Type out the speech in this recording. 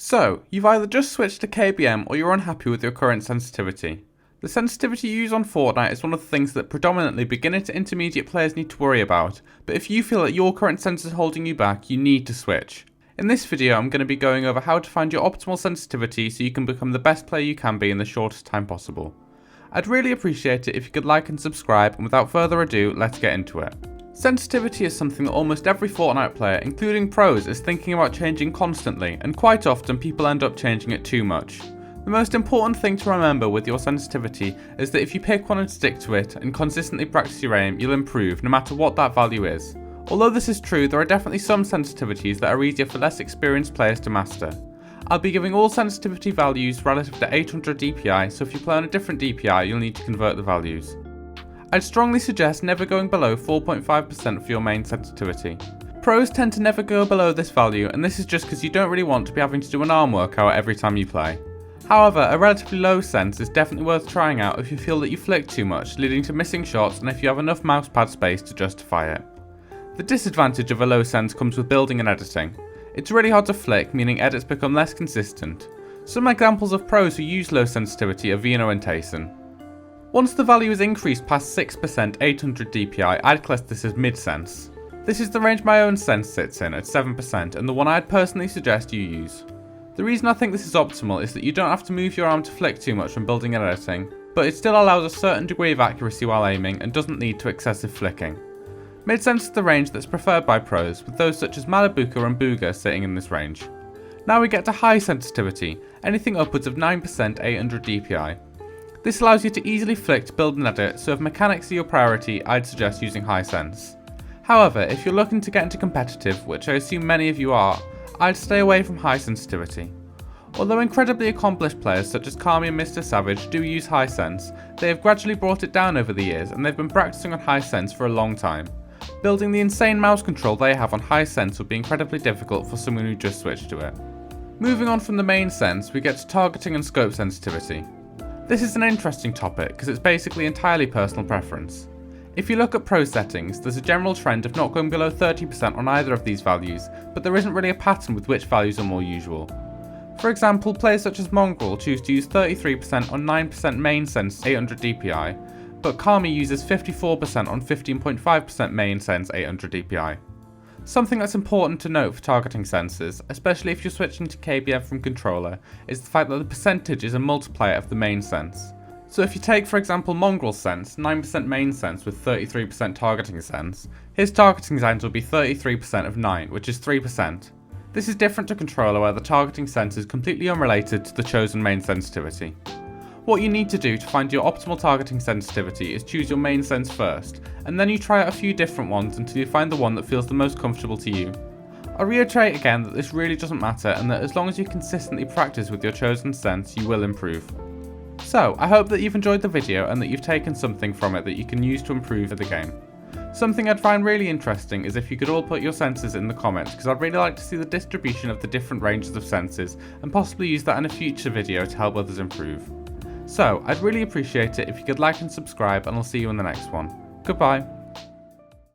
So, you've either just switched to KBM or you're unhappy with your current sensitivity. The sensitivity you use on Fortnite is one of the things that predominantly beginner to intermediate players need to worry about, but if you feel that your current sense is holding you back, you need to switch. In this video I'm going to be going over how to find your optimal sensitivity so you can become the best player you can be in the shortest time possible. I'd really appreciate it if you could like and subscribe, and without further ado, let's get into it. Sensitivity is something that almost every Fortnite player, including pros, is thinking about changing constantly, and quite often people end up changing it too much. The most important thing to remember with your sensitivity is that if you pick one and stick to it, and consistently practice your aim, you'll improve no matter what that value is. Although this is true, there are definitely some sensitivities that are easier for less experienced players to master. I'll be giving all sensitivity values relative to 800 DPI, so if you play on a different DPI, you'll need to convert the values. I'd strongly suggest never going below 4.5% for your main sensitivity. Pros tend to never go below this value, and this is just because you don't really want to be having to do an arm workout every time you play. However, a relatively low sense is definitely worth trying out if you feel that you flick too much, leading to missing shots, and if you have enough mousepad space to justify it. The disadvantage of a low sense comes with building and editing. It's really hard to flick, meaning edits become less consistent. Some examples of pros who use low sensitivity are Vino and Tayson. Once the value is increased past 6% 800 DPI, I'd class this as mid-sense. This is the range my own sense sits in at 7%, and the one I'd personally suggest you use. The reason I think this is optimal is that you don't have to move your arm to flick too much when building and editing, but it still allows a certain degree of accuracy while aiming and doesn't lead to excessive flicking. Mid-sense is the range that's preferred by pros, with those such as Malabuka and Booga sitting in this range. Now we get to high sensitivity, anything upwards of 9% 800 DPI. This allows you to easily flick, build and edit, so if mechanics are your priority, I'd suggest using high sense. However, if you're looking to get into competitive, which I assume many of you are, I'd stay away from high sensitivity. Although incredibly accomplished players such as Kami and Mr. Savage do use high sense, they have gradually brought it down over the years, and they've been practicing on high sense for a long time. Building the insane mouse control they have on high sense would be incredibly difficult for someone who just switched to it. Moving on from the main sense, we get to targeting and scope sensitivity. This is an interesting topic because it's basically entirely personal preference. If you look at pro settings, there's a general trend of not going below 30% on either of these values, but there isn't really a pattern with which values are more usual. For example, players such as Mongrel choose to use 33% on 9% main sense 800 DPI, but Kami uses 54% on 15.5% main sense 800 DPI. Something that's important to note for targeting sensors, especially if you're switching to KBM from controller, is the fact that the percentage is a multiplier of the main sense. So if you take for example Mongrel's sense, 9% main sense with 33% targeting sense, his targeting sense will be 33% of 9, which is 3%. This is different to controller where the targeting sense is completely unrelated to the chosen main sensitivity. What you need to do to find your optimal targeting sensitivity is choose your main sense first, and then you try out a few different ones until you find the one that feels the most comfortable to you. I'll reiterate again that this really doesn't matter, and that as long as you consistently practice with your chosen sense, you will improve. So, I hope that you've enjoyed the video and that you've taken something from it that you can use to improve the game. Something I'd find really interesting is if you could all put your senses in the comments, because I'd really like to see the distribution of the different ranges of senses, and possibly use that in a future video to help others improve. So, I'd really appreciate it if you could like and subscribe, and I'll see you in the next one. Goodbye.